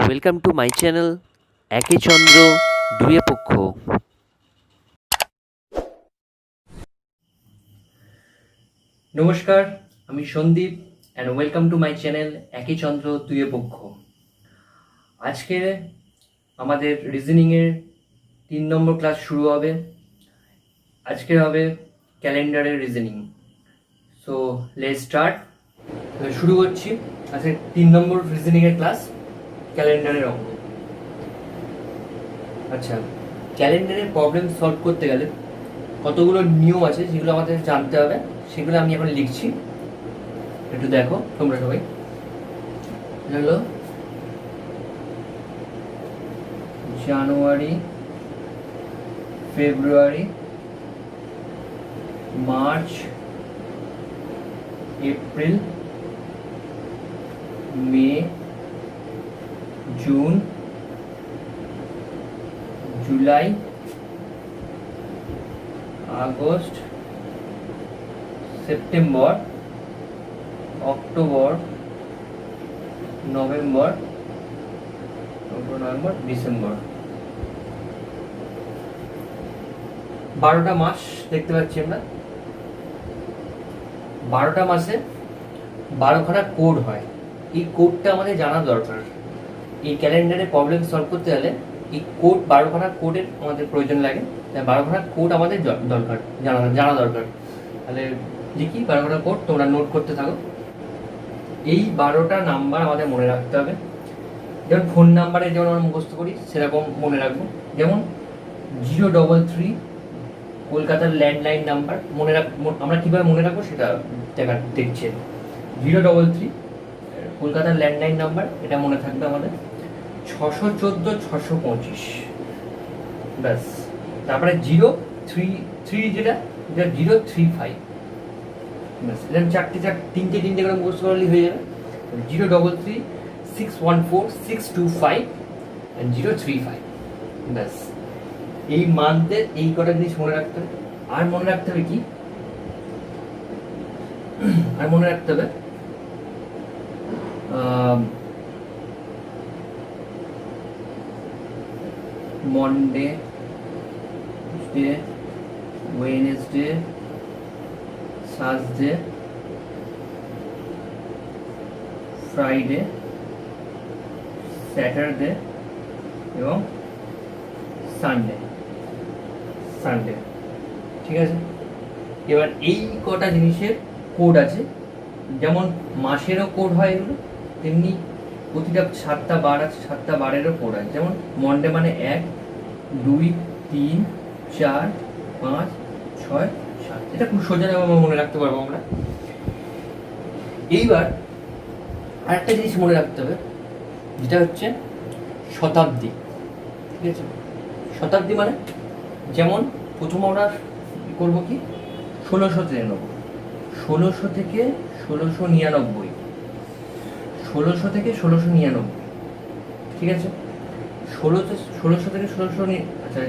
Welcome to my channel একে চন্দ্র দুয়ে পক্ষ। নমস্কার, আমি Sandeep and welcome to my channel একে চন্দ্র দুয়ে পক্ষ। আজকে আমাদের রিজনিংয়ের 3 নম্বর ক্লাস শুরু হবে। আজকে হবে ক্যালেন্ডারের রিজনিং। So let's start. শুরু করছি আজকে 3 নম্বর রিজনিংয়ের ক্লাস, ক্যালেন্ডারের অঙ্ক। আচ্ছা, ক্যালেন্ডারের প্রবলেম সলভ করতে গেলে কতগুলো নিয়ম আছে যেগুলো আমাদের জানতে হবে, সেগুলো আমি এখন লিখছি, একটু দেখো তোমরা সবাই। হলো January, February, March, April, May, June, July, August, September, October, November, December. 12টা মাস দেখতে পাচ্ছি আমরা। 12টা মাসে 12খানা কোড হয়। এই কোডটা আমাদের জানা দরকার। এই ক্যালেন্ডারে প্রবলেম সলভ করতে গেলে এই কোড 12খানা কোডের আমাদের প্রয়োজন লাগে। তাই 12খানা কোড আমাদের দরকার, জানা দরকার। তাহলে লিখি 12খানা কোড, তোমরা নোট করতে থাকো। এই 12টা নাম্বার আমাদের মনে রাখতে হবে। যেমন ফোন নাম্বারে যেমন আমরা মুখস্থ করি সেরকম মনে রাখবো। যেমন 033 কলকাতার ল্যান্ডলাইন নাম্বার মনে আমরা কীভাবে মনে রাখবো সেটা দেখছে। 033 কলকাতার ল্যান্ডলাইন নাম্বার, এটা মনে থাকবে আমাদের। 614 625, ব্যাস। তারপরে 033 যেটা 035, ব্যাস। এরকম তিনটে করে মুখস্থ করলেই হয়ে যাবে। 033 614 625 and 035, ব্যাস। এই মান্থের এই কটা জিনিস মনে রাখতে হবে। আর মনে রাখতে হবে কি, আর মনে রাখতে হবে Monday, Tuesday, Wednesday, Thursday, Friday, Saturday এবং সানডে। ঠিক আছে। এবার এই কটা জিনিসের কোড আছে। যেমন মাসেরও কোড হয় এগুলো, তেমনি প্রতিটা 7টা বার আছে, 7টা বারেরও কোড আছে। যেমন মন্ডে মানে 1 2 3 4 5 6 7, এটা খুব সোজা মনে রাখতে পারবো আমরা। এইবার আরেকটা জিনিস মনে রাখতে হবে, যেটা হচ্ছে শতাব্দী। ঠিক আছে, শতাব্দী মানে যেমন প্রথম আমরা করবো কি 1693, 1600 থেকে 1699, 1600 থেকে 1699। ঠিক আছে, 1600 থেকে 1600। আচ্ছা,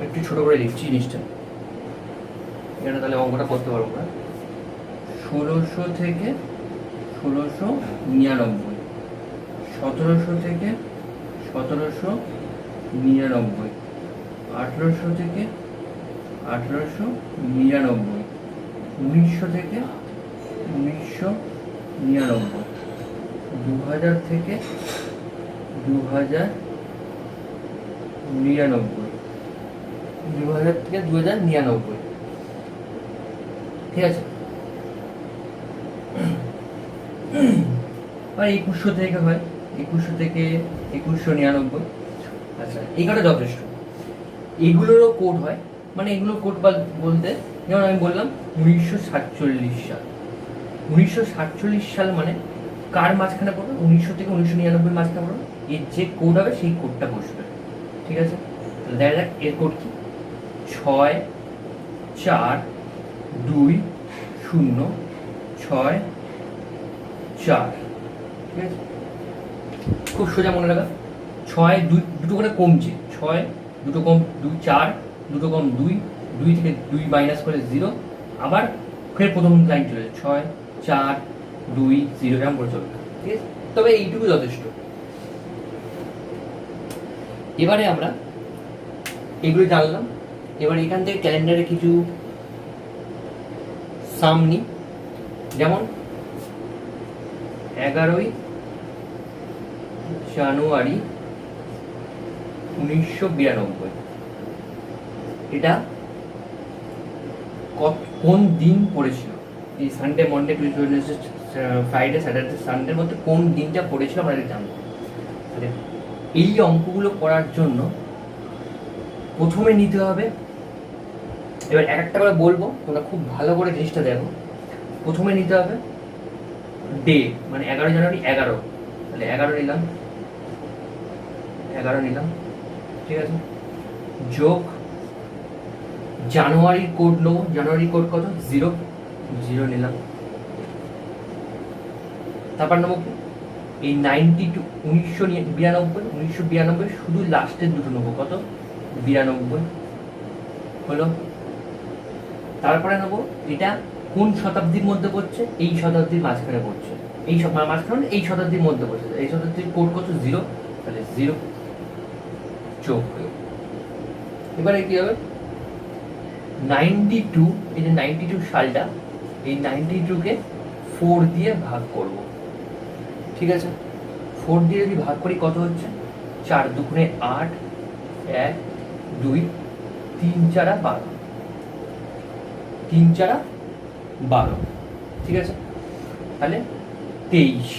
একটু ছোট করে লিখছি জিনিসটা, এখানে তাহলে অঙ্কটা করতে পারবো না। 1600 থেকে 1699, 1700 থেকে 1799, 1800 থেকে 1899, 1900 থেকে 1999, 2000 থেকে 2099, 2000 থেকে 2099। ঠিক আছে। আর 2100 থেকে হয়, 2100 থেকে 2199। আচ্ছা, এই কটা যথেষ্ট। এগুলোরও কোড হয়, মানে এগুলো কোড বলতে যেমন আমি বললাম 1947 সাল। 1947 সাল মানে কার মাঝখানে পড়বে? 1900 থেকে 1999 মাঝখানে পড়বে। এর যে কোড হবে সেই কোডটা বসবে। ঠিক আছে, দেখা যাক এর কোড কি। 6 4 2 0 6 4। ঠিক আছে, খুব সোজা মনে রাখা। 6 দুটো করে কমছে, 6 দুটো কম 2 4, দুটো কম 2, 2 থেকে 2 মাইনাস করে 0, আবার ফের প্রথম লাইন চলে যায় 6 4 2 0, এরকম করে চলবে। ঠিক আছে, তবে এইটুকু যথেষ্ট। এবারে আমরা এগুলো জানলাম। এবার এখান থেকে ক্যালেন্ডারে কিছু সাম নিই, যেমন 11ই জানুয়ারি 1992, এটা কোন দিন পড়েছিল? এই Sunday, Monday, Tuesday, Wednesday, Friday, Saturday, সানডের মধ্যে কোন দিনটা পড়েছিল আমরা এটা জানবো। এই অঙ্কগুলো করার জন্য প্রথমে নিতে হবে, এবার এক একটা করে বলবো, তোমরা খুব ভালো করে জিনিসটা দেখো। প্রথমে নিতে হবে ডে, মানে 11 জানুয়ারি 11, তাহলে 11 নিলাম, 11 নিলাম, ঠিক আছে। যোগ জানুয়ারির কোড নেবো, জানুয়ারি কোড কত? 0, 0 নিলাম। তারপর নেবো এই 92, 1992 শুধু লাস্টের দুটো নেবো, কত? 92 হলো। তারপরে নেবো এটা কোন শতাব্দীর মধ্যে পড়ছে? এই শতাব্দীর মাঝখানে পড়ছে, এই মাঝখানে এই শতাব্দীর মধ্যে পড়ছে, এই শতাব্দীর কোড কত? 0, তাহলে 0 যোগ। এবারে কি হবে? 92, এই যে 92 সালটা, এই 92কে 4 দিয়ে ভাগ করব, ঠিক আছে। 4 দিয়ে যদি ভাগ করি কত হচ্ছে? 4 দুগুণে 8, 1 2 3 4 12, 3 4 12, ঠিক আছে। তাহলে 23,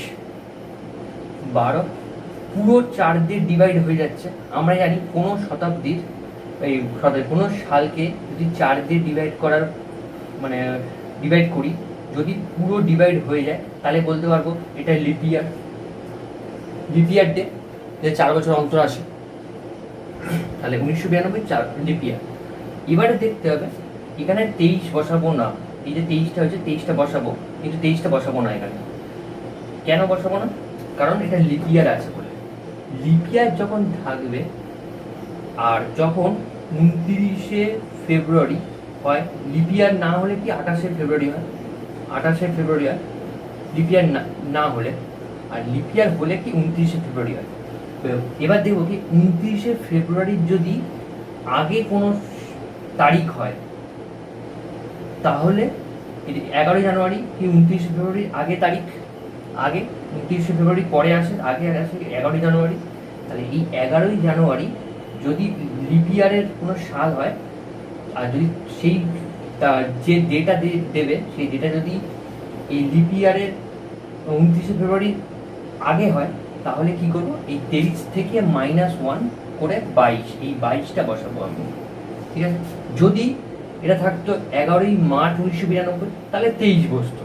12 পুরো 4 দিয়ে ডিভাইড হয়ে যাচ্ছে। আমরা জানি কোনো শতাব্দীর এই কোনো সালকে যদি 4 দিয়ে ডিভাইড করার মানে ডিভাইড করি, যদি পুরো ডিভাইড হয়ে যায় তাহলে বলতে পারবো এটা লিপ ইয়ার, লিপ ইয়ার ডে, যে 4 বছর অন্তর আসে, তাহলে 1992 4 লিপ ইয়ার। এবারে দেখতে হবে এখানে 23 বসাবো না, এই যে 23টা হচ্ছে 23টা বসাবো, কিন্তু 23টা বসাবো না এখানে। কেন বসাবো না? কারণ এটা লিপ ইয়ার আছে বলে। লিপ ইয়ার যখন থাকবে আর যখন 29শে ফেব্রুয়ারি হয়, লিপ ইয়ার না হলে কি 28শে ফেব্রুয়ারি হয়, 28শে ফেব্রুয়ারি হয় লিপ ইয়ার না হলে, আর লিপ ইয়ার হলে কি 29শে ফেব্রুয়ারি হয়। এবার দেখবো কি 29শে ফেব্রুয়ারির যদি আগে কোনো তারিখ হয়, তাহলে 11 জানুয়ারি কি 29শে ফেব্রুয়ারির আগে তারিখ, আগে 29শে ফেব্রুয়ারি পরে আসে, আগে আসে 11 জানুয়ারি, তাহলে এই 11 জানুয়ারি যদি লিপ ইয়ারের কোনো সাল হয়, আর যদি সেই যে ডেটা দেবে সেই ডেটা যদি এই লিপ ইয়ারের 29শে ফেব্রুয়ারি আগে হয়, তাহলে কি করব? এই 23 থেকে -1 করে 22, এই 22টা বসাবো আমি, ঠিক আছে। যদি এটা থাকতো 11ই মার্চ 1992, তাহলে 23 বসতো,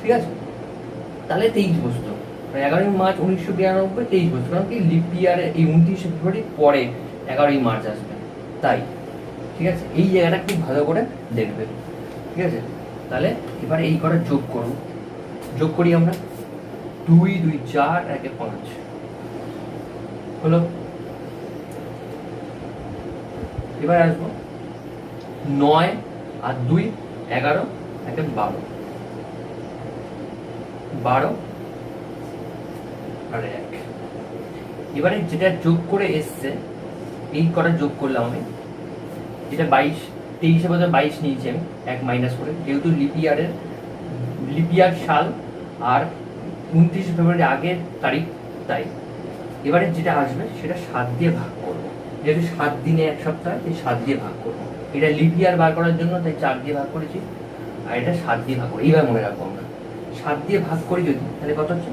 ঠিক আছে, তাহলে 23 বসতো, 11ই মার্চ 1992 23 বসতো, কারণ কি লিপ ইয়ারে এই 29শে ফেব্রুয়ারি পরে 11ই মার্চ আসবে, তাই, ঠিক আছে। এই জায়গাটা খুব ভালো করে দেখবে, ঠিক আছে। তাহলে এবারে এই করে যোগ করব, যোগ করি আমরা, 2 2 4 1 5 হলো। এবার আসবো 9 আর 2 11 1 12, 12 আর 1। এবারে যেটা যোগ করে এসছে, এই কটা যোগ করলাম আমি, যেটা 22, 23-এ বছর 22 নিয়েছি আমি, 1 মাইনাস করে, যেহেতু লিপ ইয়ার সাল আর 29শে ফেব্রুয়ারি আগের তারিখ, তাই। এবারে যেটা আসবে সেটা 7 দিয়ে ভাগ করবো, যেহেতু 7 দিনে 1 সপ্তাহ, এই 7 দিয়ে ভাগ করবো। এটা লিপ ইয়ার বার করার জন্য তাই 4 দিয়ে ভাগ করেছি, আর এটা 7 দিয়ে ভাগ করি, এইভাবে মনে রাখবো আমরা। 7 দিয়ে ভাগ করি যদি, তাহলে কত হচ্ছে?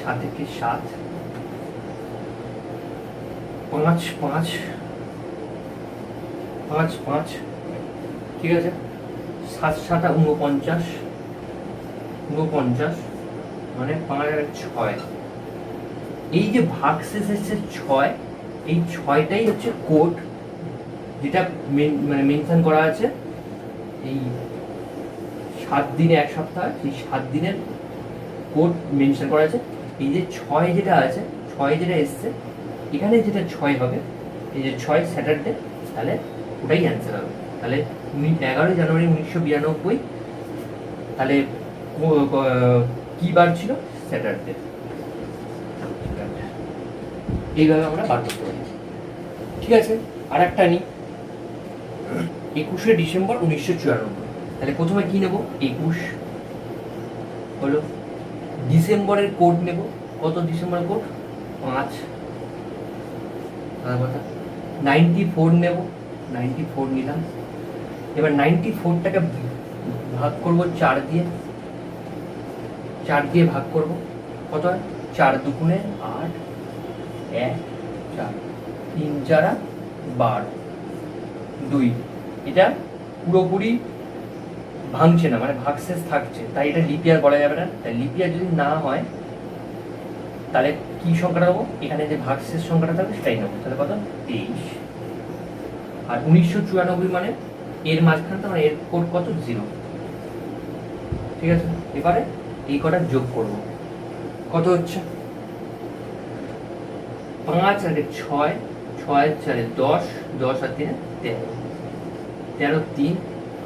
7 থেকে 7, 5 5 5 5, ঠিক আছে। 7 7 49, 49 মানে 5 আর 6, এই যে ভাগ শেষ এসছে 6, এই 6টাই হচ্ছে কোড, যেটা মানে মেনশন করা আছে এই 7 দিনে 1 সপ্তাহ, সেই 7 দিনের কোড মেনশন করা আছে। এই যে 6 যেটা আছে, 6 যেটা এসছে এখানে, যেটা 6 হবে, এই যে 6 স্যাটারডে, তাহলে ওটাই অ্যান্সার হবে। তাহলে 11 জানুয়ারি 1992, তাহলে কি বার ছিল? স্যাটারডে। এইভাবে আমরা বার করতে পারি। ঠিক আছে, আর একটা নিই 21শে ডিসেম্বর 1994। তাহলে প্রথমে কি নেব, 21 হলো। ডিসেম্বরের কোড নেব, কত ডিসেম্বরের কোড, 5। কথা 94 নেব, 94 নিলাম। এবার 94টাকে ভাগ করব 4 দিয়ে, 4 দিয়ে ভাগ করব, কত হয়, 4 দুগুণে 8, 1 4, 3 4 12, 2। এটা পুরোপুরি ভাঙছে না, মানে ভাগশেষ থাকছে, তাই এটা লিপিয়ার বলা যাবে না। তাই লিপিয়ার যদি না হয় তাহলে কি সংখ্যাটা নেবো, এখানে যে ভাগশেষ সংখ্যাটা থাকবে সেটাই নেবো। তাহলে কত, 23। আর 1994 মানে এর মাঝখানটা, মানে এর কোড কত, 0। ঠিক আছে, এবারে এই কটা যোগ করব, কত হচ্ছে, 5 আর 6, 6 4 10, 10 আর 3 13, 13 3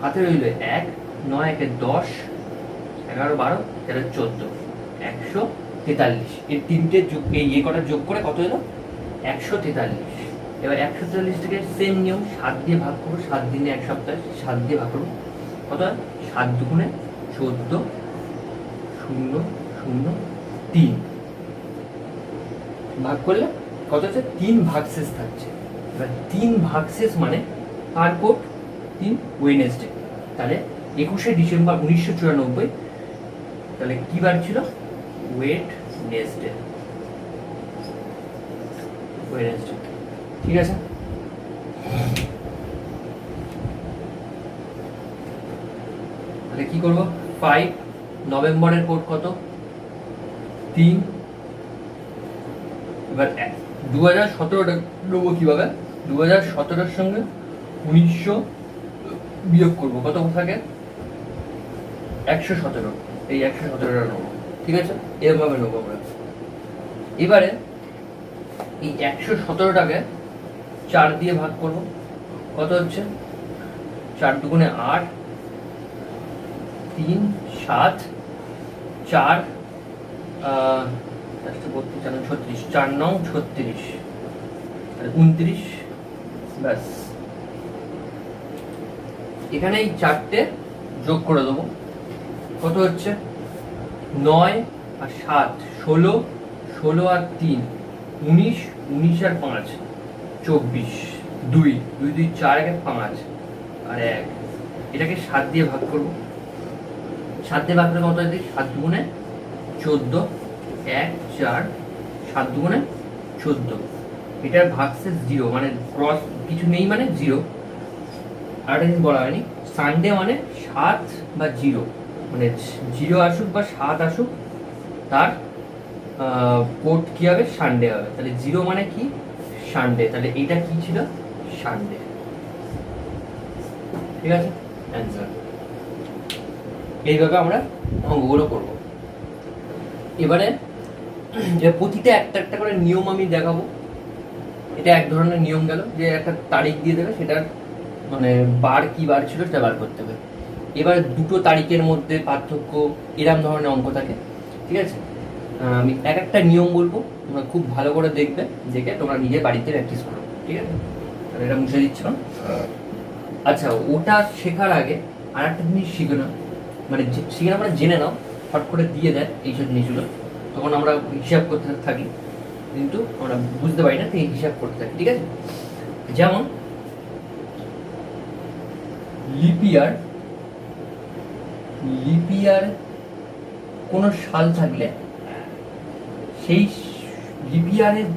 হাতে রইল 1, 9 1 10, 11 12 13 14, 143। এই তিনটে যোগ, এই কটা যোগ করে কত হলো, 143। এবার 143 থেকে সেম নিয়ম, 7 দিয়ে ভাগ করবো, 7 দিনে 1 সপ্তাহ, 7 দিয়ে ভাগ করবো, কত, 7 দুগুণে 14, 0 0 3 ভাগ করলে কত হচ্ছে, 3 ভাগশেষ থাকছে। এবার 3 ভাগশেষ মানে কার কোড, 3 ওয়েডনেসডে। তাহলে 21শে ডিসেম্বর 1994, তাহলে কি বার ছিল, ওয়েডনেসডে, ওয়েডনেসডে। ঠিক আছে, তাহলে কি করব, 5 নভেম্বরের কোড কত, 3। এবার 2017 নেবো কিভাবে, 2017-এর সঙ্গে 1900 বিয়োগ করবো, কত থাকে, 117। এই 117টা নেবো, ঠিক আছে, এরভাবে নেবো আমরা। এবারে এই 117টাকে 4 দিয়ে ভাগ করব, কত হচ্ছে, 4 দুগুণে 8, 3 7 4 36, 4 9 36, 29। ব্যাস, এখানে এই 4টে যোগ করে দেবো, কত হচ্ছে, 9 আর 7 16, 16 আর 3 19, 19 আর 5 24, 2 2 2 4 1 5 আর 1। এটাকে 7 দিয়ে ভাগ করব, 7 দিয়ে ভাগ করলে কত হয়, 7 দুগুণে 14, 1 4, 7 দুগুণে 14। এটার ভাগশেষ 0, মানে ক্রস কিছু নেই, মানে 0। আর একটা জিনিস বলা হয়নি, সানডে মানে 7 বা 0, মানে 0 আসুক বা 7 আসুক, তার কোড কি হবে, সানডে হবে। তাহলে 0 মানে কি, সানডে। তাহলে এটা কি ছিল, সানডে। ঠিক আছে, অ্যান্সার। এইভাবে আমরা অঙ্কগুলো করব। এবারে প্রতিটা একটা একটা করে নিয়ম আমি দেখাবো। এটা এক ধরনের নিয়ম গেল, যে একটা তারিখ দিয়ে দেবে, সেটার মানে বার কি বার ছিল সেটা বার করতে হবে। এবার দুটো তারিখের মধ্যে পার্থক্য, এরকম ধরনের অঙ্ক থাকে। ঠিক আছে, আমি এক একটা নিয়ম বলবো, তোমরা খুব ভালো করে দেখবে, দেখে তোমরা নিজে বাড়িতে প্র্যাকটিস করো। ঠিক আছে, এটা মুছে দিচ্ছিলাম। আচ্ছা, ওটা শেখার আগে আর একটা জিনিস শিখে নাও, মানে শিখে নাও মানে জেনে নাও, ফট করে দিয়ে দেয় এইসব জিনিসগুলো, তখন আমরা হিসাব করতে থাকি, কিন্তু আমরা বুঝতে পারি না, তো এই হিসাব করতে থাকি। ঠিক আছে, যেমন লিপিয়ার, লিপিয়ার কোনো সাল থাকলে সেই লিপিয়ারের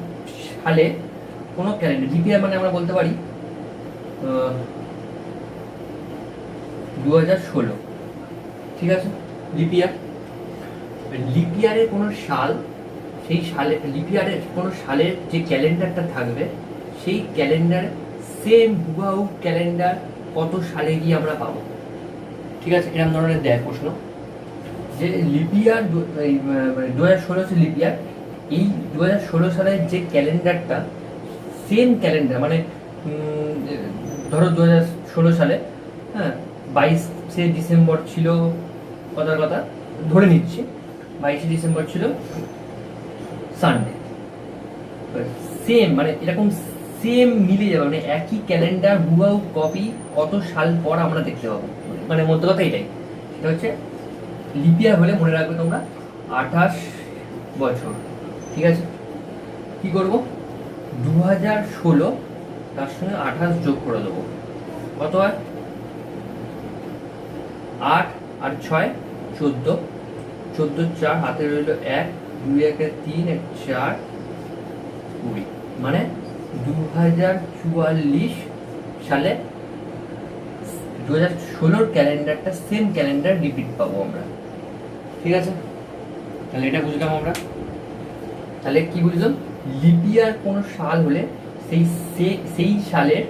সালে কোনো ক্যালেন্ডার, লিপিয়ার মানে আমরা বলতে পারি 2016। ঠিক আছে, লিপিয়ার, লিপিয়ারের কোনো সাল, সেই সালে লিপিয়ারের কোনো সালের যে ক্যালেন্ডারটা থাকবে, সেই ক্যালেন্ডার সেম হুবাহু ক্যালেন্ডার কত সালে গিয়ে আমরা পাবো। ঠিক আছে, এরকম ধরনের দেয় প্রশ্ন, যে লিপিয়ার 2016 হচ্ছে লিপিয়ার, এই 2016 সালের যে ক্যালেন্ডারটা সেম ক্যালেন্ডার, মানে ধরো 2016 সালে, হ্যাঁ, 22শে ডিসেম্বর ছিল, কথার কথা ধরে নিচ্ছি, 22শে ডিসেম্বর ছিল সানডে, সেম মানে এরকম সেম মিলে যাবে, মানে একই ক্যালেন্ডার হুবাহু কপি কত সাল পর আমরা দেখতে পাবো। মানে মধ্যে কথা এটাই, সেটা হচ্ছে লিপ ইয়ার হলে মনে রাখবে তোমরা 28 বছর। ঠিক আছে, কি করব, 2016 তার সঙ্গে 28 যোগ করে দেবো, কত হয়, 8 আর 6 14, 14 4 হাতে রইল 1, 2 1 3 1 4 20, মানে 2044 সালে 2016 ক্যালেন্ডারটা সেম ক্যালেন্ডার রিপিট পাবো আমরা। ঠিক আছে, তাহলে এটা বুঝলাম আমরা। তাহলে কি বুঝলাম, লিপ ইয়ার কোনো সাল হলে সেই সালের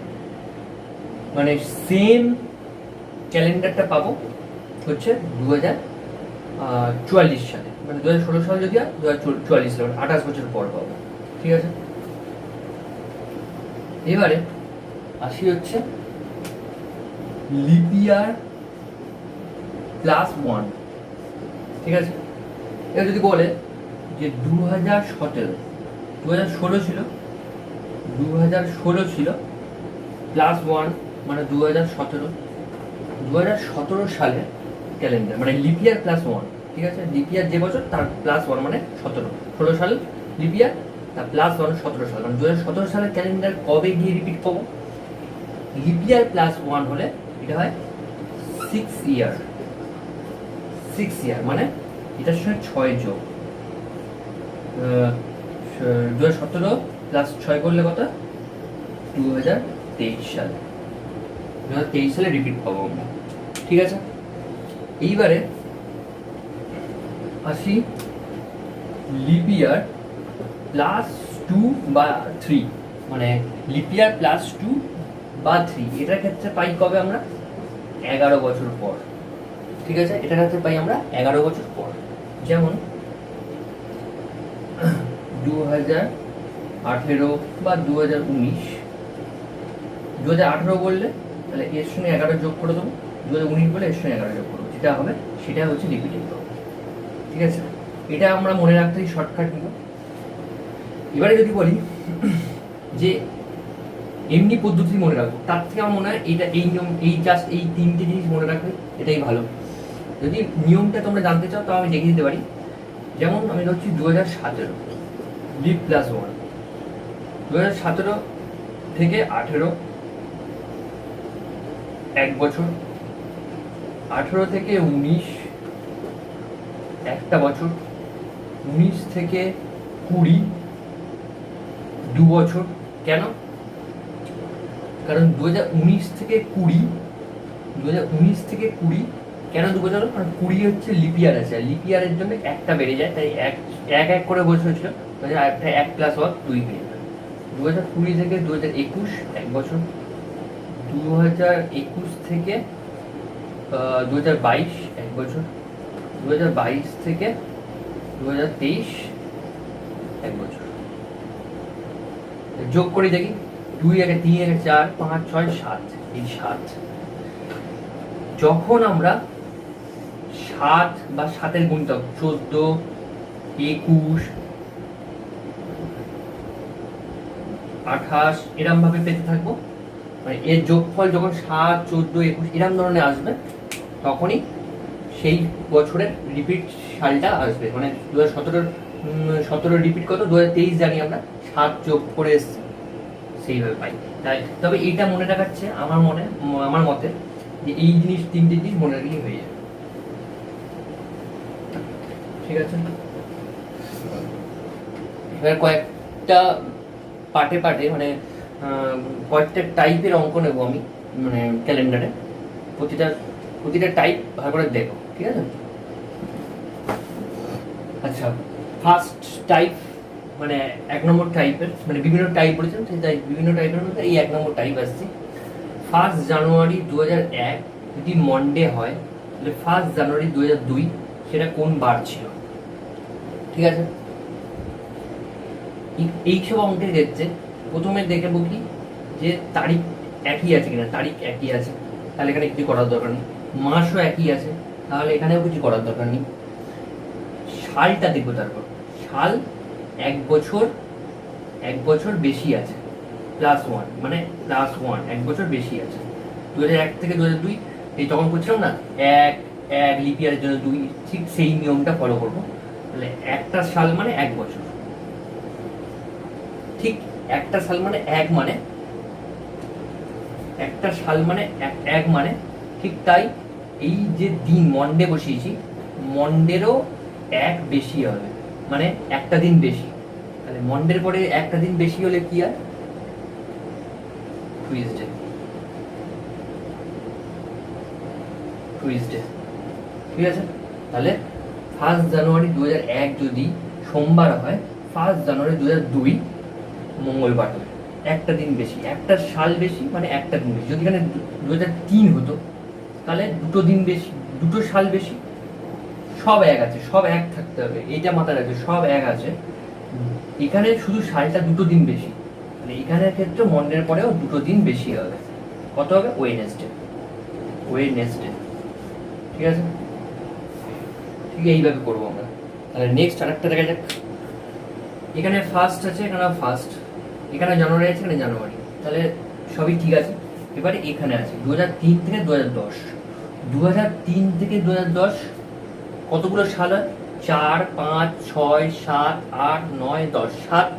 মানে সেম ক্যালেন্ডারটা পাবো হচ্ছে 2044 সালে, মানে 2016 সাল যদি হয় 2044 সালে, 28 বছর পর পাবো। ঠিক আছে, এবারে আসি হচ্ছে লিপ ইয়ার +1। ঠিক আছে, এবার যদি বলে যে 2016 ছিল, 2016 ছিল +1 মানে 2017 সালে ক্যালেন্ডার, মানে লিপ ইয়ার +1। ঠিক আছে, লিপ ইয়ার যে বছর তার +1 মানে 16 সাল লিপ ইয়ার, তার +1 17 সাল, মানে 2017 সালের ক্যালেন্ডার কবে গিয়ে রিপিট পাবো, লিপ ইয়ার +1 হলে এটা হয় 6 ইয়ার, মানে এটার সঙ্গে 6 যোগ 2017 +6 করলে কত, 2023 সালে, 2023 সালে রিপিট পাবো আমরা। ঠিক আছে, এইবারে আসি লিপ ইয়ার +2 বা 3, মানে লিপ ইয়ার +2 বা 3 এটার ক্ষেত্রে পাই কবে আমরা, 11 বছর পর। ঠিক আছে, এটার ক্ষেত্রে পাই আমরা 11 বছর পর। যেমন 2018 বা 2019, 2018 বললে তাহলে এর সঙ্গে 11 যোগ করে দেবো, 2019 বলে এর সঙ্গে 11 যোগ করবো, যেটা হবে সেটা হচ্ছে রিপিটিং পাবো। ঠিক আছে, এটা আমরা মনে রাখতেই শর্টকাট নিব। এবারে যদি বলি যে এমনি পদ্ধতি মনে রাখবো, তার থেকে আমার মনে হয় এটা এই নিয়ম, জাস্ট এই 3টে জিনিস মনে রাখবে এটাই ভালো। যদি নিয়মটা তোমরা জানতে চাও তাও আমি দেখিয়ে দিতে পারি। যেমন আমি ধরছি 2017 লিপ +1, 2017 থেকে 18 1 বছর, 18 থেকে 19 1টা বছর, 19 থেকে 20 2 বছর। কেন, কারণ 2019 থেকে 20 কেন 2 বছর, কারণ 20 হচ্ছে লিপ ইয়ার আছে, লিপ ইয়ারের জন্য একটা বেড়ে যায়, তাই এক করে বছর ছিল, একটা 1 + 1 2 পেয়ে যাবে। 2020 থেকে 2021 1 বছর, 2021 থেকে 2022 1 বছর, 2022 থেকে 2023 1 বছর। যোগ করে দেখি, 2 1 3 1 4 5 6 7, এই 7, যখন আমরা 7 বা 7-এর গুণিতক 14 21 28 এরম ভাবে পেতে থাকবো, মানে এর যোগফল যখন 7 14 21 এরম ধরনের আসবে, তখনই সেই বছরের রিপিট সালটা আসবে। মানে 2017 রিপিট কত, 2023 জানি আমরা, 7 যোগ করে এসছি, সেইভাবে পাই। তাই তবে এইটা মনে রাখাচ্ছে আমার মতে যে এই জিনিস 3টে জিনিস মনে রাখলেই হয়ে যাবে। ঠিক আছে, এবার কয়েকটা পার্টে মানে কয়েকটা টাইপের অঙ্ক নেবো আমি, মানে ক্যালেন্ডারে প্রতিটা টাইপ ভালো করে দেখো। ঠিক আছে, আচ্ছা, ফার্স্ট টাইপ মানে 1 নম্বর টাইপের, মানে বিভিন্ন টাইপ বলেছেন, সেই বিভিন্ন টাইপের মধ্যে এই 1 নম্বর টাইপ আসছে। 1 জানুয়ারি 2001 যদি মন্ডে হয়, তাহলে 1 জানুয়ারি 2002 সেটা কোন বার ছিল। ঠিক আছে, এইসব অঙ্কের ক্ষেত্রে প্রথমে দেখবো কি যে তারিখ একই আছে কিনা, তারিখ একই আছে তাহলে এখানে কিছু করার দরকার নেই, মাসও একই আছে তাহলে এখানেও কিছু করার দরকার নেই। সালটা দেখবো, তারপর সাল 1 বছর বেশি আছে, +1 মানে +1 এক বছর বেশি আছে। 2001 থেকে 2002 এই তখন করছিলাম না, এক এক লিপ ইয়ারের জন্য 2, ঠিক সেই নিয়মটা ফলো করবো। তাহলে একটা সাল মানে 1 বছর, ঠিক একটা সাল মানে একটা সাল মানে এক মানে ঠিক তাই। এই যে দিন মন্ডে বসিয়েছি, মন্ডেরও এক বেশি হবে, মানে একটা দিন বেশি। তাহলে মন্ডের পরে একটা দিন বেশি হলে কি আর টুইসডে, ঠিক আছে। তাহলে 1 জানুয়ারি 2001 যদি সোমবার হয়, 1 জানুয়ারি 2002 মঙ্গলবার হবে, একটা দিন বেশি, একটা সাল বেশি মানে একটা দিন বেশি। যদি এখানে 2003 হতো তাহলে দুটো দিন বেশি, দুটো সাল বেশি, সব এক আছে, সব এক থাকতে হবে, এইটা মাথায় রাখবে, সব এক আছে। এখানে শুধু সালটা দুটো দিন বেশি, মানে এখানের ক্ষেত্রে মন্ডের পরেও দুটো দিন বেশি হবে। কত হবে? ওয়েডনেসডে, ঠিক আছে। ঠিক এইভাবে করবো আমরা। তাহলে নেক্সট আরেকটা দেখা যাক। এখানে ফার্স্ট আছে, এখানে ফার্স্ট, এখানে জানুয়ারি আছে, এখানে জানুয়ারি, তাহলে সবই ঠিক আছে। এবারে এখানে আছে 2003 থেকে 2010, 2003 থেকে 2010 কতগুলো সাল হয়? 4, 5, 6, 7, 8, 9, 10, 7,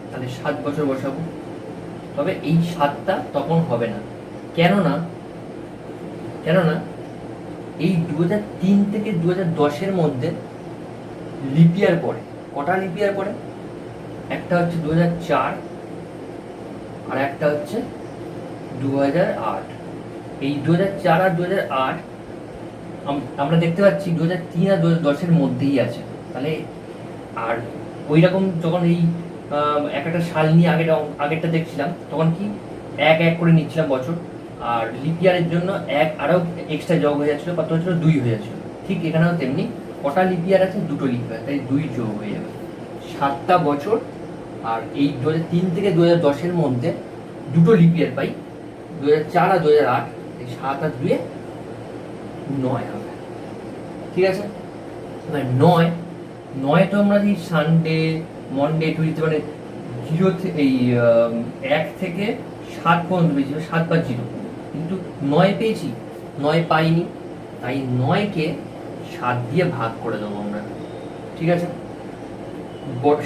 তাহলে 7 বছর বসাবো। তবে এই 7টা তখন হবে না, কেননা এই 2003 থেকে 2010-এর মধ্যে লিপ ইয়ার পড়ে। কটা লিপ ইয়ার পড়ে? একটা হচ্ছে 2004 আর একটা হচ্ছে 2008। এই 2004 আর 2008 আমরা দেখতে পাচ্ছি 2003 আর 2010-এর মধ্যেই আছে। তাহলে আর ওই রকম যখন এই একটা সাল নিয়ে আগেরটা দেখছিলাম, তখন কি এক এক করে নিচ্ছিলাম বছর, আর লিপ ইয়ারের জন্য এক আরও এক্সট্রা যোগ হয়ে যাচ্ছিলো, কত হচ্ছিল? 2 হয়ে যাচ্ছিলো। ঠিক এখানেও তেমনি, কটা লিপ ইয়ার আছে? দুটো লিপ ইয়ার, তাই 2 যোগ হয়ে যাবে, 7টা বছর। আর এই 2003 থেকে 2010-এর মধ্যে দুটো লিপ ইয়ার পাই, 2004 আর 2008, এই 7 আর 2 9 হবে, ঠিক আছে। এবার 9 তো আমরা এই সানডে, মন্ডে, টুইসডে মানে 0 এই 1 থেকে 7 পর্যন্ত পেয়েছি, 7 বা 0, কিন্তু 9 পেয়েছি, 9 পাইনি, তাই 9-কে 7 দিয়ে ভাগ করে দেবো আমরা, ঠিক আছে।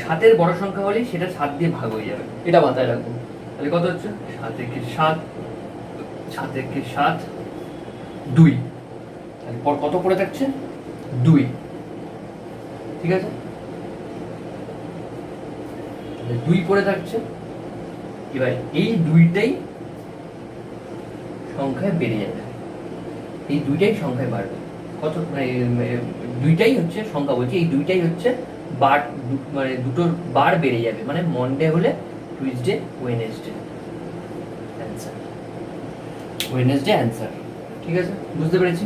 7-এর বড় সংখ্যা হলেই সেটা 7 দিয়ে ভাগ হয়ে যাবে, এটা মাথায় রাখবো। তাহলে কত হচ্ছে? 7 একে 7, 7 একে 7, 2, তাহলে পর কত পড়ে থাকছে? 2, ঠিক আছে। 2 পড়ে থাকছে। এবার এই 2টাই সংখ্যায় বেড়ে যাবে, এই 2টাই সংখ্যায় বাড়বে। কত? মানে 2টাই হচ্ছে সংখ্যা, বলছি এই 2টাই হচ্ছে বার, মানে দুটো বার বেড়ে যাবে, মানে মন্ডে হলে টুইসডে, ওয়েডনেসডে অ্যান্সার, ঠিক আছে, বুঝতে পেরেছি।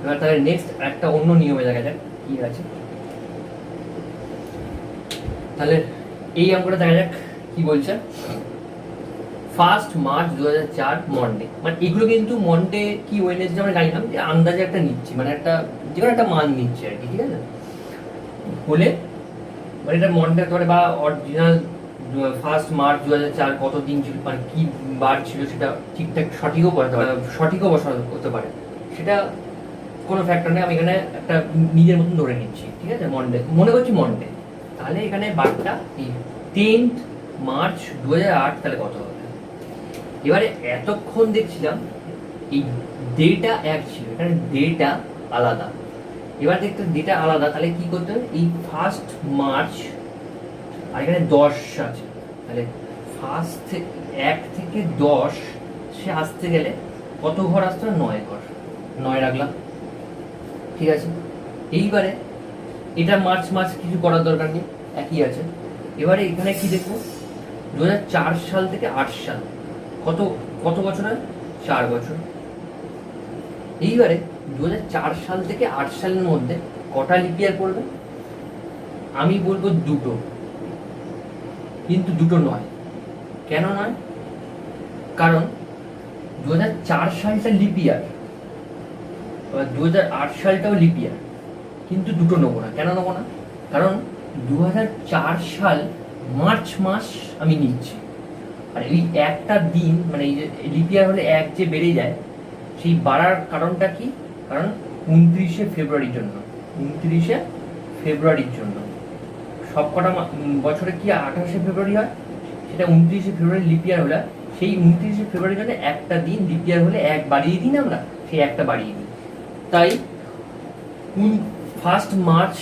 এবার তাহলে নেক্সট একটা অন্য নিয়মে দেখা যাক কি আছে। তাহলে এই অঙ্কটা দেখা যাক কি বলছে। 1 মার্চ 2004 মন্ডে, মানে এগুলো কিন্তু মন্ডে কি ওয়েডনেসডে আমরা জানি না, আন্দাজে একটা নিচ্ছি, মানে একটা যে কোনো একটা মান নিচ্ছি আর কি, ঠিক আছে। হলে মানে এটা মন্ডে হতে পারে, বা অরিজিনাল 1 মার্চ 2004 কত দিন ছিল, মানে কি বার ছিল সেটা ঠিকঠাক সঠিকও বসাতে পারে, সঠিকও বসাতে করতে পারে, সেটা কোনো ফ্যাক্টর নেই। আমি এখানে একটা নিজের মতন ধরে নিচ্ছি, ঠিক আছে। মন্ডে মনে করছি মন্ডে, তাহলে এখানে বারটা এই 10 মার্চ 2008, তাহলে কত হবে? এবারে এতক্ষণ দেখছিলাম এই ডেটা এক ছিল, এখানে ডেটা আলাদা। এবার দেখতে ডেটা আলাদা, তাহলে কি করতে হবে? এই 1 মার্চ আর এখানে 10 আছে, তাহলে 1 থেকে 10 সে আসতে গেলে কত ঘর আসতে হবে? 9 ঘর, 9 রাখলাম, ঠিক আছে। এইবারে এটা মার্চ কিছু করার দরকার নেই, একই আছে। এবারে এখানে কি দেখবো? 2004 সাল থেকে 8 সাল, কত বছর হয়? 4 বছর। এইবারে 2004 সাল থেকে 8 সালের মধ্যে কটা লিপ ইয়ার পড়বে? আমি বলবো 2টো, কিন্তু 2টো নয়। কেন নয়? কারণ 2004 সালটা লিপ ইয়ার, 2008 সালটাও লিপ ইয়ার, কিন্তু 2টো নেবো না। কেন নেবো না? কারণ 2004 সাল মার্চ মাস আমি নিচ্ছি, আর এই একটা দিন মানে এই যে লিপ ইয়ার হলে এক যে বেড়ে যায়, সেই বাড়ার কারণটা কি? কারণ 29শে ফেব্রুয়ারির জন্য, 29শে ফেব্রুয়ারির জন্য সব কটা বছরে কি 28শে ফেব্রুয়ারি হয়, সেটা 29শে ফেব্রুয়ারি লিপ ইয়ার হলে সেই 29শে ফেব্রুয়ারির জন্য একটা দিন লিপ ইয়ার হলে এক বাড়িয়ে দিই না আমরা, সেই একটা বাড়িয়ে দিই। তাই 1 মার্চ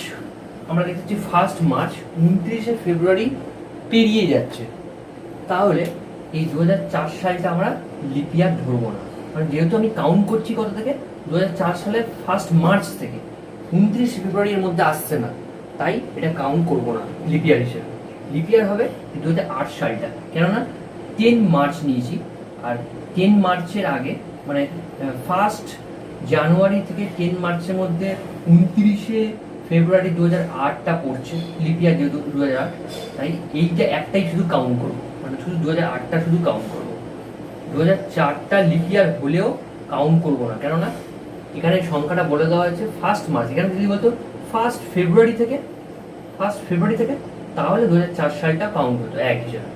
আমরা দেখতেছি, 1 মার্চ 29শে ফেব্রুয়ারি পেরিয়ে যাচ্ছে, তাহলে এই 2004 সালটা আমরা লিপ ইয়ার ধরবো না। মানে যেহেতু আমি কাউন্ট করছি কত থেকে, 2004 সালের 1 মার্চ থেকে 29 ফেব্রুয়ারির মধ্যে আসছে না, তাই এটা কাউন্ট করবো না লিপ ইয়ার হিসেবে। লিপ ইয়ার হবে 2008 সালটা, কেননা 10 মার্চ নিয়েছি, আর 10 মার্চের আগে মানে 1 জানুয়ারি থেকে 10 মার্চের মধ্যে 29শে ফেব্রুয়ারি 2008টা পড়ছে লিপ ইয়ার, যেহেতু 2008, তাই এইটা একটাই শুধু কাউন্ট করবো, মানে শুধু 2008টা শুধু কাউন্ট করবো। 2004টা লিপ ইয়ার হলেও কাউন্ট করবো না, কেননা এখানে সংখ্যাটা বলে দেওয়া হয়েছে 1 মার্চ, এখানে যদি বলতো 1 ফেব্রুয়ারি থেকে, 1 ফেব্রুয়ারি থেকে, তাহলে 2004 সালটা কাউন্ট হতো এক হিসেবে,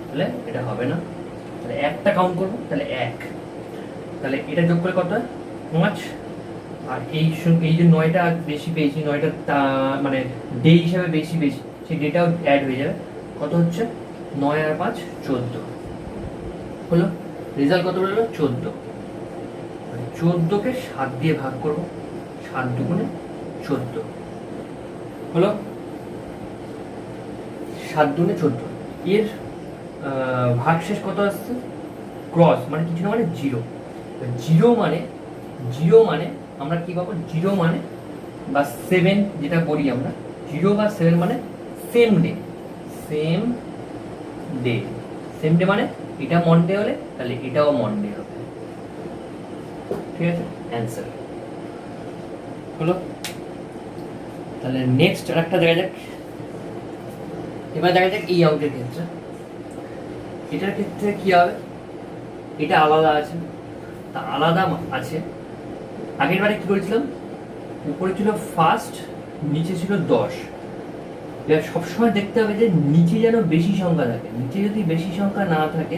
তাহলে এটা হবে না। তাহলে একটা কাউন্ট করবো, তাহলে এক, তাহলে এটা যোগ করে কত হয় 5, আর এই যে 9টা বেশি পেয়েছি, 9টা মানে ডে হিসাবে বেশি পেয়েছি, সেই ডেটাও অ্যাড হয়ে যাবে। কত হচ্ছে 9 আর 5 14 হলো। রেজাল্ট কত হলো 14। 14কে 7 দিয়ে ভাগ করবো, 7 দুগুণে 14 হলো, 7 দুগুণে 14। এর ভাগশেষ কত আসছে? ক্রস মানে কিছু না, মানে জিরো। জিরো মানে আমরা কি পাবো? জিরো মানে বা 7 যেটা বলি আমরা, 0 বা 7 মানে সেম ডে। সেম ডে মানে এটা মন্ডে হলে তাহলে এটাও মন্ডে হবে, ঠিক আছে? অ্যান্সার হলো। তাহলে নেক্সট আরেকটা দেখা যাক। এবার দেখা যাক এই অঙ্কের ক্ষেত্রে, এটার ক্ষেত্রে কি হবে? এটা আলাদা আছে, তা আলাদা আছে। আগের বারে কি করেছিলাম? উপরে ছিল 1, নিচে ছিল 10। এবার সবসময় দেখতে হবে যে নিচে যেন বেশি সংখ্যা থাকে। নিচে যদি বেশি সংখ্যা না থাকে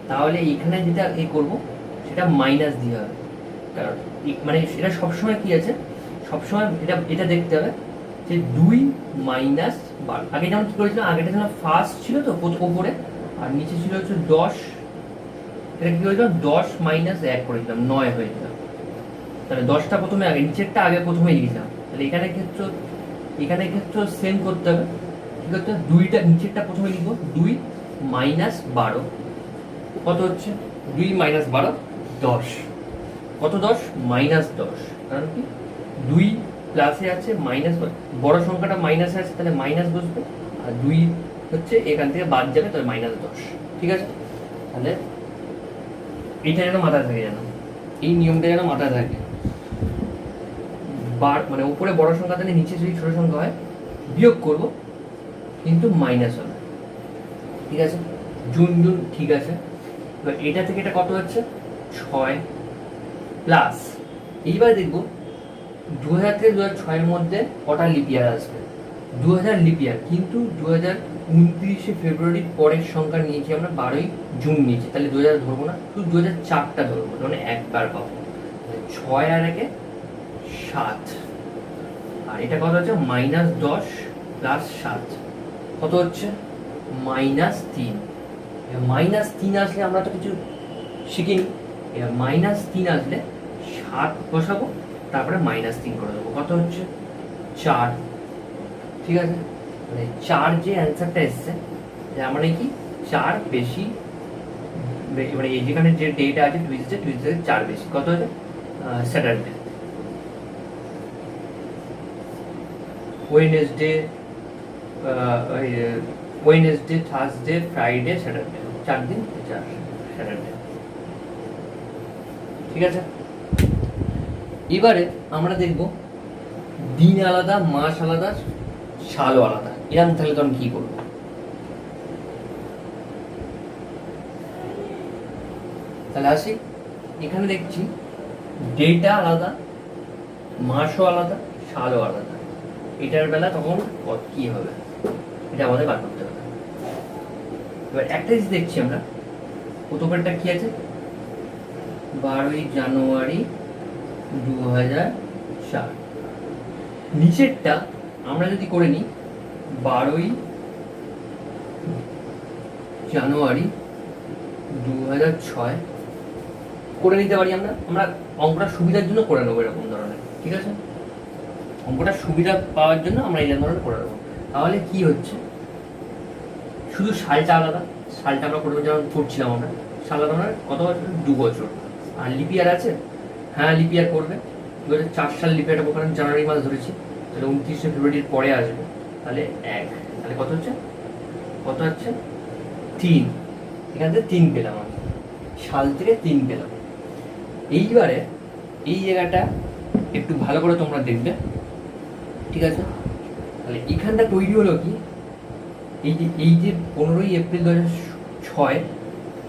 তাহলে এখানে যেটা করবো সেটা মাইনাস দিয়ে হবে। কারণ মানে এটা সবসময় কি আছে, সবসময় এটা দেখতে হবে যে 2 মাইনাস 12। আগে যেমন কি করেছিলাম, আগেটা যেন 1 ছিল তো উপরে, আর নিচে ছিল হচ্ছে 10। এটা কি করেছিলাম 10 মাইনাস 1 করেছিলাম, 9 হয়েছিল। তাহলে 10টা প্রথমে আগে, নিচেরটা আগে প্রথমে লিখলাম। তাহলে এখানে ক্ষেত্রে সেম করতে হবে। কি করতে হবে? 2টা নিচেরটা প্রথমে লিখবো, 2 মাইনাস 12 কত হচ্ছে? 2 মাইনাস 12 10। কত 10? মাইনাস 10। কারণ কি 2 প্লাসে আছে, মাইনাস বড় সংখ্যাটা মাইনাসে আছে, তাহলে মাইনাস বসবে, আর 2 হচ্ছে এখান থেকে বাদ যাবে, তাহলে মাইনাস 10। ঠিক আছে? তাহলে এটা যেন মাথায় থাকে, যেন এই নিয়মটা যেন মাথায় থাকে। মানে উপরে বড় সংখ্যা তাহলে নিচে যদি ছোট সংখ্যা হয় বিয়োগ করব, কিন্তু মাইনাস হবে। ঠিক আছে? জুন ঠিক আছে। এবার এটা থেকে এটা কত হচ্ছে? 6 প্লাস, এইবার দেখবো 2000 থেকে 2006 এর মধ্যে কটা লিপ ইয়ার আসবে। 2000 লিপ ইয়ার, কিন্তু 2029শে ফেব্রুয়ারির পরের সংখ্যা নিয়েছি আমরা, 12ই জুন নিয়েছি, তাহলে 2000 ধরবো না, শুধু 2004টা ধরবো, মানে একবার পাবো। 6 আর 1 7, আর এটা কত হচ্ছে? মাইনাস 10 প্লাস 7 কত হচ্ছে? মাইনাস 3। মাইনাস 3 আসলে আমরা তো কিছু শিখিনি। মাইনাস 3 আসলে 7 বসাবো, তারপরে মাইনাস 3 করে দেবো, কত হচ্ছে? 4। ঠিক আছে? মানে 4 যে অ্যান্সারটা এসছে, মানে কি 4 বেশি, মানে এই যেখানে যে ডেটা আছে টুইজডে 4 বেশি, কত হচ্ছে? Saturday, Wednesday, Thursday, Friday, Saturday, 4 দিন 4 স্যাটারডে। ঠিক আছে? এবারে আমরা দেখব দিন আলাদা, মাস আলাদা, সালও আলাদা। এরকম থাকলে তো আমি কি করবো? তাহলে আসি, এখানে দেখছি ডেটা আলাদা, মাসও আলাদা, সালও আলাদা। এটার বেলা তখন কি হবে? এটা আমাদের বার করতে হবে। এবার একটা জিনিস দেখছি আমরা, প্রথমটা কি আছে, 12ই জানুয়ারি 2004। নিচেরটা আমরা যদি করে নিই 12ই জানুয়ারি 2006 করে নিতে পারি আমরা। আমরা অঙ্কটা সুবিধার জন্য করে নেবো এরকম ধরনের, ঠিক আছে? অঙ্কটা সুবিধা পাওয়ার জন্য আমরা এই ধরনের করে নেবো। তাহলে কি হচ্ছে, শুধু সালটা আলাদা, সালটা আমরা প্রথমে যেমন করছিলাম আমরা, সাল আলাদা, কত বছর, 2 বছর। আর লিপিয়ার আছে, হ্যাঁ লিপিয়ার করবে। 2004 সাল লিপিয়ারটা ওখানে জানুয়ারি মাস ধরেছি, তাহলে 29শে ফেব্রুয়ারির পরে আসবে, তাহলে 1, তাহলে কত হচ্ছে, 3। এখান থেকে 3 পেলাম আমি, সাল থেকে 3 পেলাম। এইবারে এই জায়গাটা একটু ভালো করে তোমরা দেখবে, ঠিক আছে? তাহলে এখানটা তৈরি হলো কি, এই যে 15ই এপ্রিল 2006,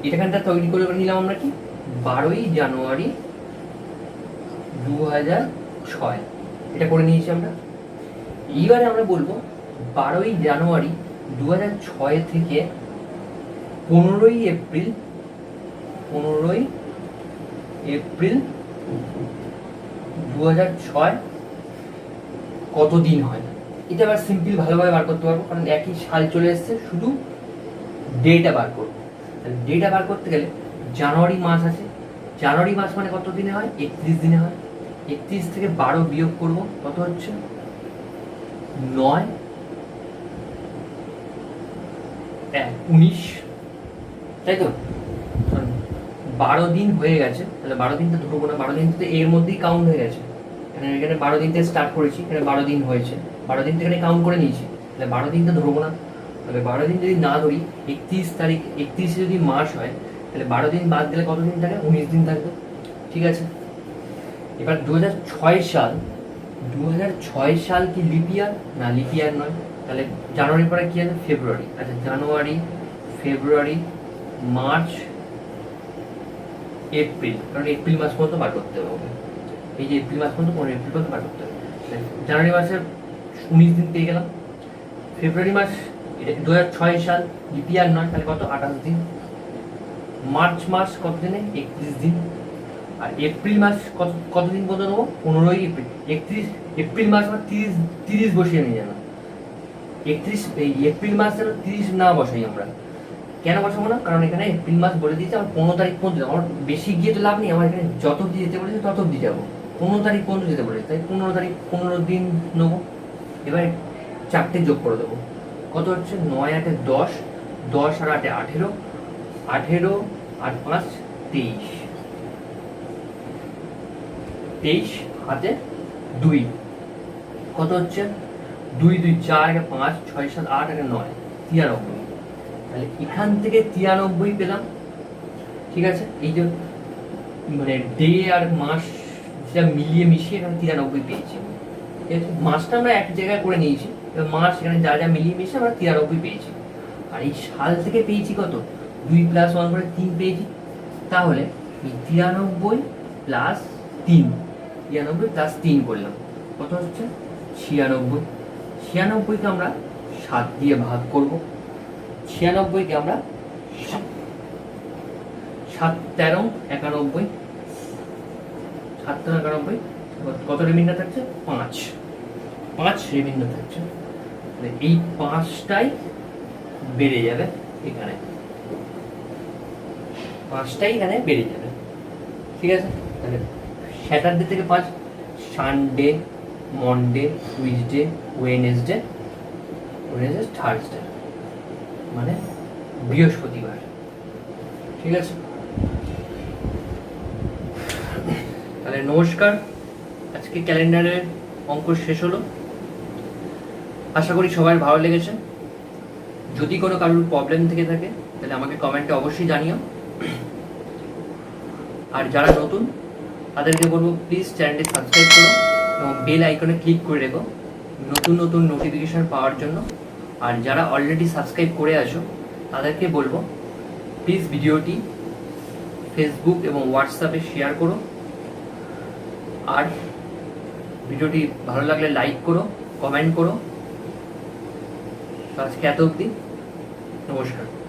এখানটা তৈরি করে নিলাম আমরা কি, 12ই জানুয়ারি 2006, এটা করে নিয়েছি আমরা। এইবারে আমরা বলবো 12ই জানুয়ারি 2006 থেকে 15ই এপ্রিল 2006 কতদিন হয়। এটা আবার সিম্পল ভালোভাবে বার করতে পারবো, কারণ একই সাল চলে এসছে, শুধু ডেটা বার করবো। তাহলে ডেটা বার করতে গেলে জানুয়ারি মাস আছে, জানুয়ারি মাস মানে কত দিনে হয়, 31 দিনে হয়। 31 থেকে 12 বিয়োগ করবো, কত হচ্ছে, 9, 19, তাই তো? 12 দিন হয়ে গেছে, তাহলে 12 দিন তো ধরবো না, 12 দিন তো এর মধ্যেই কাউন্ট হয়ে গেছে। এখানে 12 দিন থেকে স্টার্ট করেছি, এখানে 12 দিন হয়েছে, 12 দিন থেকে কাউন্ট করে নিয়েছি, তাহলে 12 দিন তো ধরবো না। তাহলে 12 দিন যদি না ধরি, 31 তারিখ, 31 যদি মাস হয়, তাহলে 12 দিন বাদ দিলে কত দিন থাকে, 19 দিন থাকবে, ঠিক আছে? এবার 2006 সাল কি লিপিয়ার না, লিপিয়ার নয়। তাহলে জানুয়ারির পরে কি আছে, ফেব্রুয়ারি। আচ্ছা, জানুয়ারি, ফেব্রুয়ারি, মার্চ, এপ্রিল, কারণ এপ্রিল মাস পর্যন্ত বার করতে হবে। এই যে এপ্রিল মাস পর্যন্ত, 15 এপ্রিল পর্যন্ত বার করতে হবে। জানুয়ারি মাসে 19 দিন পেয়ে গেলাম। ফেব্রুয়ারি মাস, এটা 2006 সাল, লিপিয়ার নয়, তাহলে কত, 28 দিন। মার্চ মাস কত দিনে, 31 দিন। আর এপ্রিল মাস কতদিন পর্যন্ত নেবো, 15ই এপ্রিল। 31 এপ্রিল মাস আমার 30 বসিয়ে নিয়ে যাবো। 31 এই এপ্রিল মাস যেন 30 না বসাই আমরা। কেন বসাবো না, কারণ এখানে এপ্রিল মাস বলে দিয়েছে আমার 15 তারিখ পর্যন্ত। আমার বেশি গিয়ে তো লাভ নেই, আমার এখানে যত অব্দি যেতে বলেছে তত অব্দি যাবো। 15 তারিখ পর্যন্ত যেতে বলেছে, তাই 15 তারিখ 15 দিন নেবো। এবার 4টে যোগ করে দেবো, কত হচ্ছে, 9 8 10, 10 আর 8 18, 18 আর 5 23, 23 হাতে 2, কত হচ্ছে, 2 2 4 5 6 7 8 9, 93। তাহলে এখান থেকে 93 পেলাম, ঠিক আছে? এই যে মানে ডে আর মাস যেটা মিলিয়ে মিশিয়ে এখানে 93 পেয়েছি, ঠিক আছে? মাসটা আমরা এক জায়গায় করে নিয়েছি, এবার মাস এখানে যা যা মিলিয়ে মিশিয়ে আমরা 93 পেয়েছি। আর এই সাল থেকে পেয়েছি কত, 2 + 1 করে 3 পেয়েছি। তাহলে এই 93 + 3, 93 + 3 করলাম, কত হচ্ছে, 96। 96কে আমরা 7 দিয়ে ভাগ করব। 96কে আমরা 7 13 91, 7 91, কত রিমাইন্ডার থাকছে, 5 রিমাইন্ডার থাকছে। এই 5টাই বেড়ে যাবে, এখানে 5টাই এখানে বেড়ে যাবে, ঠিক আছে? তাহলে স্যাটারডে থেকে 5, Sunday, Monday, Tuesday, Wednesday, Thursday, মানে বৃহস্পতিবার, ঠিক আছে? তাহলে নমস্কার, আজকে ক্যালেন্ডারের অঙ্ক শেষ হলো। আশা করি সবার ভালো লেগেছে। যদি কোনো কারোর প্রবলেম থেকে থাকে তাহলে আমাকে কমেন্টে অবশ্যই জানিও। আর যারা নতুন তাদেরকে বলবো প্লিজ চ্যানেলটি সাবস্ক্রাইব করো এবং বেল আইকনে ক্লিক করে রেখো নতুন নতুন নোটিফিকেশন পাওয়ার জন্য। আর যারা অলরেডি সাবস্ক্রাইব করে আছো তাদেরকে বলবো প্লিজ ভিডিওটি ফেসবুক এবং হোয়াটসঅ্যাপে শেয়ার করো। আর ভিডিওটি ভালো লাগলে লাইক করো, কমেন্ট করো। তো আজকে এত অবধি। নমস্কার।